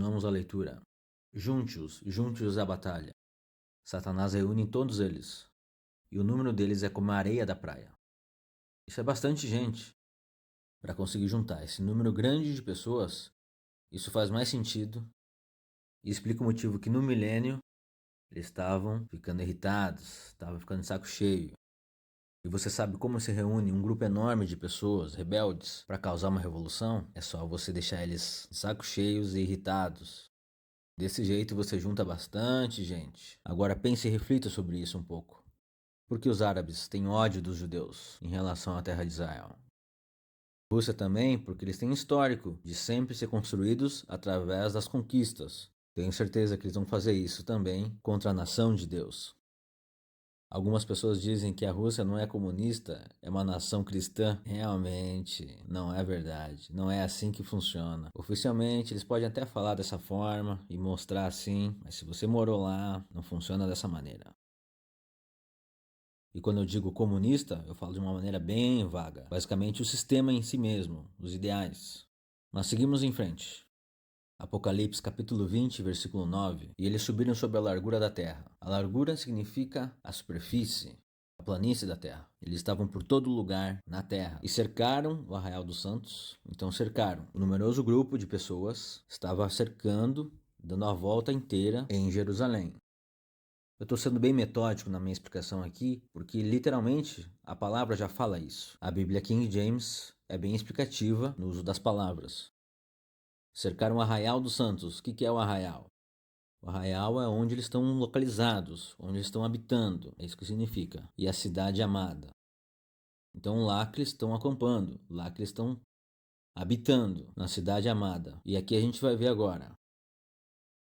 Continuamos a leitura. Junte-os à batalha. Satanás reúne todos eles, e o número deles é como a areia da praia. Isso é bastante gente para conseguir juntar esse número grande de pessoas. Isso faz mais sentido e explica o motivo que no milênio eles estavam ficando irritados, estavam ficando de saco cheio. E você sabe como se reúne um grupo enorme de pessoas rebeldes para causar uma revolução? É só você deixar eles de saco cheios e irritados. Desse jeito você junta bastante gente. Agora pense e reflita sobre isso um pouco. Por que os árabes têm ódio dos judeus em relação à terra de Israel? Rússia também, porque eles têm histórico de sempre ser construídos através das conquistas. Tenho certeza que eles vão fazer isso também contra a nação de Deus. Algumas pessoas dizem que a Rússia não é comunista, é uma nação cristã. Realmente, não é verdade. Não é assim que funciona. Oficialmente, eles podem até falar dessa forma e mostrar assim, mas se você morou lá, não funciona dessa maneira. E quando eu digo comunista, eu falo de uma maneira bem vaga. Basicamente, o sistema em si mesmo, os ideais. Mas seguimos em frente. Apocalipse capítulo 20, versículo 9. E eles subiram sobre a largura da terra. A largura significa a superfície, a planície da terra. Eles estavam por todo lugar na terra e cercaram o arraial dos santos. Então cercaram. Um numeroso grupo de pessoas estava cercando, dando a volta inteira em Jerusalém. Eu estou sendo bem metódico na minha explicação aqui, porque literalmente a palavra já fala isso. A Bíblia King James é bem explicativa no uso das palavras. Cercaram o Arraial dos Santos. O que é o arraial? O arraial é onde eles estão localizados, onde eles estão habitando. É isso que significa. E a cidade amada. Então lá que eles estão acampando, lá que eles estão habitando, na cidade amada. E aqui a gente vai ver agora.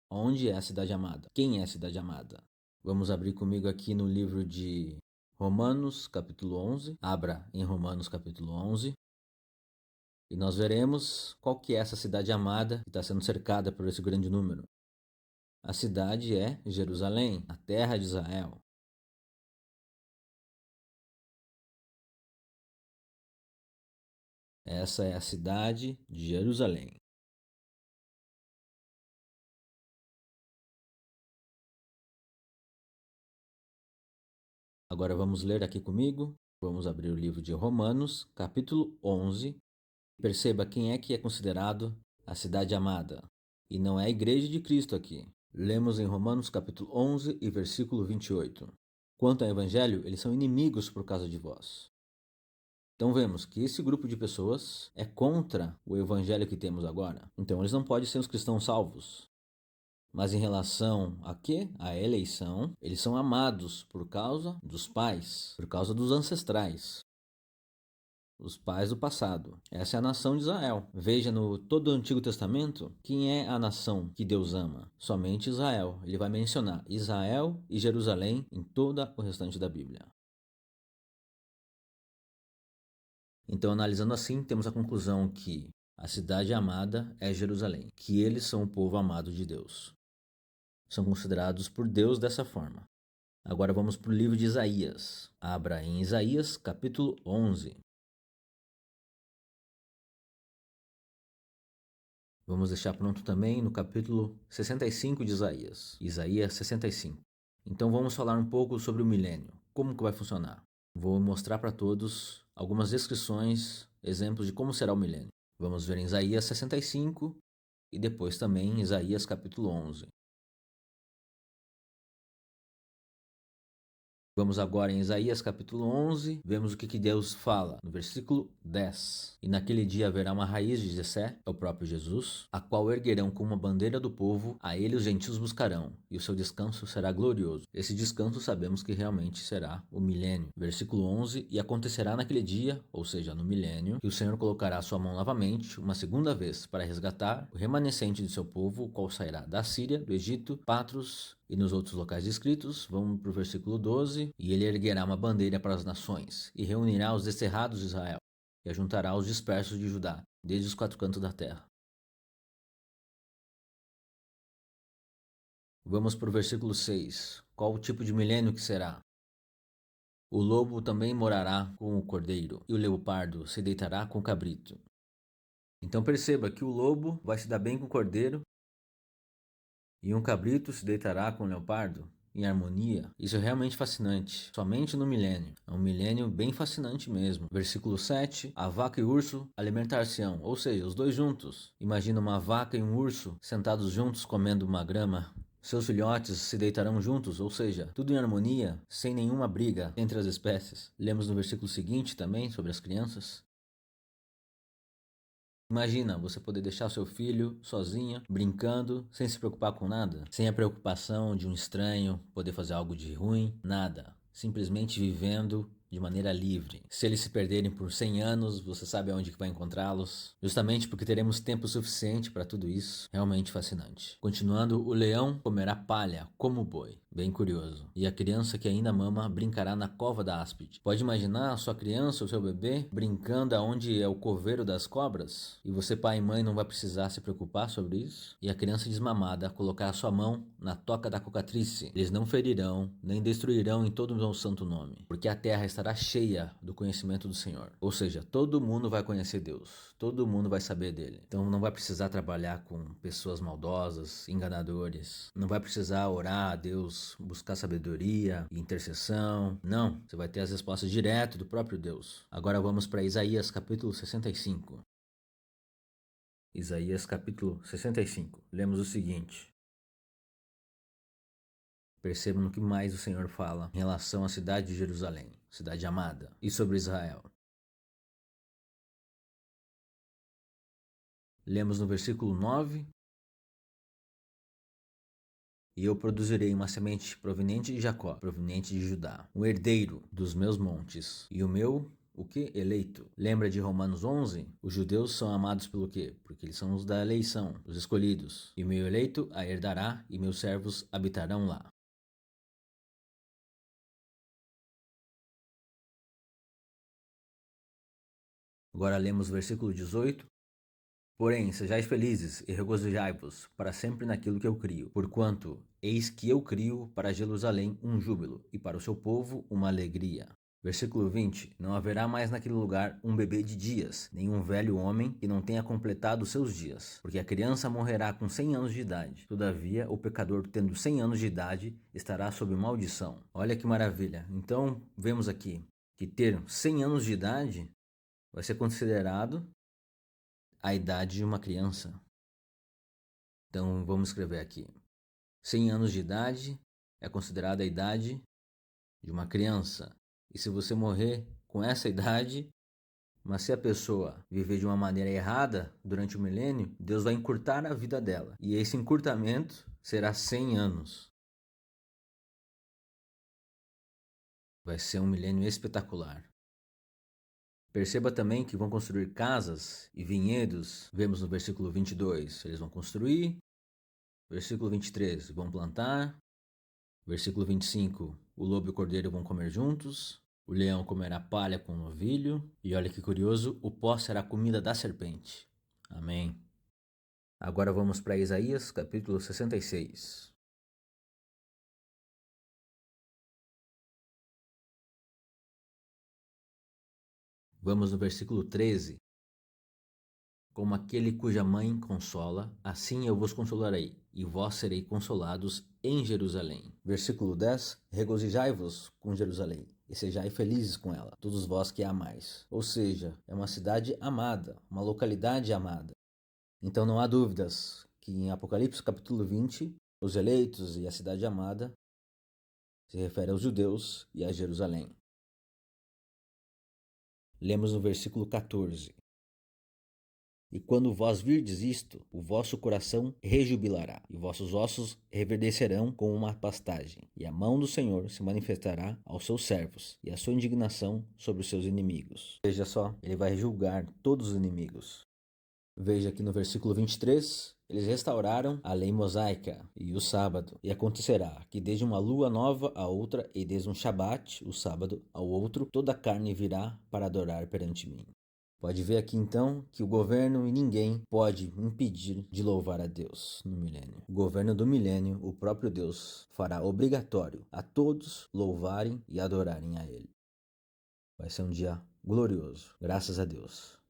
Onde é a cidade amada? Quem é a cidade amada? Vamos abrir comigo aqui no livro de Romanos, capítulo 11. Abra em Romanos, capítulo 11. E nós veremos qual que é essa cidade amada que está sendo cercada por esse grande número. A cidade é Jerusalém, a terra de Israel. Essa é a cidade de Jerusalém. Agora vamos ler aqui comigo. Vamos abrir o livro de Romanos, capítulo 11. Perceba quem é que é considerado a cidade amada. E não é a igreja de Cristo aqui. Lemos em Romanos capítulo 11 e versículo 28. Quanto ao evangelho, eles são inimigos por causa de vós. Então vemos que esse grupo de pessoas é contra o evangelho que temos agora. Então eles não podem ser os cristãos salvos. Mas em relação a quê? A eleição, eles são amados por causa dos pais, por causa dos ancestrais. Os pais do passado. Essa é a nação de Israel. Veja no todo o Antigo Testamento quem é a nação que Deus ama. Somente Israel. Ele vai mencionar Israel e Jerusalém em toda o restante da Bíblia. Então, analisando assim, temos a conclusão que a cidade amada é Jerusalém, que eles são o povo amado de Deus. São considerados por Deus dessa forma. Agora vamos para o livro de Isaías. Abra em Isaías, capítulo 11. Vamos deixar pronto também no capítulo 65 de Isaías. Isaías 65. Então vamos falar um pouco sobre o milênio. Como que vai funcionar? Vou mostrar para todos algumas descrições, exemplos de como será o milênio. Vamos ver em Isaías 65 e depois também em Isaías capítulo 11. Vamos agora em Isaías capítulo 11, vemos o que Deus fala no versículo 10. E naquele dia haverá uma raiz de Jessé, é o próprio Jesus, a qual erguerão como uma bandeira do povo, a ele os gentios buscarão, e o seu descanso será glorioso. Esse descanso sabemos que realmente será o milênio. Versículo 11, e acontecerá naquele dia, ou seja, no milênio, que o Senhor colocará sua mão novamente, uma segunda vez, para resgatar o remanescente de seu povo, o qual sairá da Síria, do Egito, Patros, e nos outros locais descritos. Vamos para o versículo 12. E ele erguerá uma bandeira para as nações, e reunirá os desterrados de Israel, e ajuntará os dispersos de Judá, desde os quatro cantos da terra. Vamos para o versículo 6. Qual o tipo de milênio que será? O lobo também morará com o cordeiro, e o leopardo se deitará com o cabrito. Então perceba que o lobo vai se dar bem com o cordeiro, E um cabrito se deitará com um leopardo? Em harmonia? Isso é realmente fascinante. Somente no milênio. É um milênio bem fascinante mesmo. Versículo 7. A vaca e o urso alimentar-se-ão. Ou seja, os dois juntos. Imagina uma vaca e um urso sentados juntos comendo uma grama. Seus filhotes se deitarão juntos, ou seja, tudo em harmonia, sem nenhuma briga entre as espécies. Lemos no versículo seguinte também sobre as crianças. Imagina você poder deixar seu filho sozinho, brincando, sem se preocupar com nada, sem a preocupação de um estranho poder fazer algo de ruim, nada. Simplesmente vivendo de maneira livre. Se eles se perderem por 100 anos, você sabe aonde que vai encontrá-los? Justamente porque teremos tempo suficiente para tudo isso. Realmente fascinante. Continuando, o leão comerá palha como o boi. Bem curioso. E a criança que ainda mama brincará na cova da áspide. Pode imaginar a sua criança ou seu bebê brincando aonde é o coveiro das cobras? E você, pai e mãe, não vai precisar se preocupar sobre isso? E a criança desmamada colocar a sua mão na toca da cocatrice. Eles não ferirão, nem destruirão em todo o meu santo nome, porque a terra estará cheia do conhecimento do Senhor. Ou seja, todo mundo vai conhecer Deus, todo mundo vai saber dele. Então não vai precisar trabalhar com pessoas maldosas, enganadores. Não vai precisar orar a Deus, buscar sabedoria e intercessão. Não, você vai ter as respostas direto do próprio Deus. Agora vamos para Isaías capítulo 65. Isaías capítulo 65. Lemos o seguinte. Percebam no que mais o Senhor fala em relação à cidade de Jerusalém, cidade amada, e sobre Israel. Lemos no versículo 9. E eu produzirei uma semente proveniente de Jacó, proveniente de Judá, um herdeiro dos meus montes, e o meu, o que? Eleito. Lembra de Romanos 11? Os judeus são amados pelo quê? Porque eles são os da eleição, os escolhidos. E o meu eleito a herdará, e meus servos habitarão lá. Agora lemos o versículo 18. Porém, sejais felizes e regozijai-vos para sempre naquilo que eu crio, porquanto eis que eu crio para Jerusalém um júbilo, e para o seu povo uma alegria. Versículo 20. Não haverá mais naquele lugar um bebê de dias, nem um velho homem que não tenha completado seus dias, porque a criança morrerá com 100 anos de idade. Todavia, o pecador, tendo 100 anos de idade, estará sob maldição. Olha que maravilha. Então, vemos aqui que ter 100 anos de idade vai ser considerado a idade de uma criança. Então vamos escrever aqui. 100 anos de idade é considerada a idade de uma criança. E se você morrer com essa idade, mas se a pessoa viver de uma maneira errada durante o milênio, Deus vai encurtar a vida dela. E esse encurtamento será 100 anos. Vai ser um milênio espetacular. Perceba também que vão construir casas e vinhedos. Vemos no versículo 22, eles vão construir. Versículo 23, vão plantar. Versículo 25, o lobo e o cordeiro vão comer juntos. O leão comerá palha com o novilho. E olha que curioso, o pó será a comida da serpente. Amém. Agora vamos para Isaías capítulo 66. Vamos no versículo 13. Como aquele cuja mãe consola, assim eu vos consolarei, e vós serei consolados em Jerusalém. Versículo 10. Regozijai-vos com Jerusalém, e sejai felizes com ela, todos vós que a amais. Ou seja, é uma cidade amada, uma localidade amada. Então não há dúvidas que em Apocalipse capítulo 20, os eleitos e a cidade amada se refere aos judeus e a Jerusalém. Lemos no versículo 14. E quando vós virdes isto, o vosso coração rejubilará, e vossos ossos reverdecerão como uma pastagem. E a mão do Senhor se manifestará aos seus servos, e a sua indignação sobre os seus inimigos. Veja só, ele vai julgar todos os inimigos. Veja aqui no versículo 23, eles restauraram a lei mosaica e o sábado. E acontecerá que desde uma lua nova a outra, e desde um shabat, o sábado, ao outro, toda a carne virá para adorar perante mim. Pode ver aqui então que o governo e ninguém pode impedir de louvar a Deus no milênio. O governo do milênio, o próprio Deus, fará obrigatório a todos louvarem e adorarem a Ele. Vai ser um dia glorioso, graças a Deus.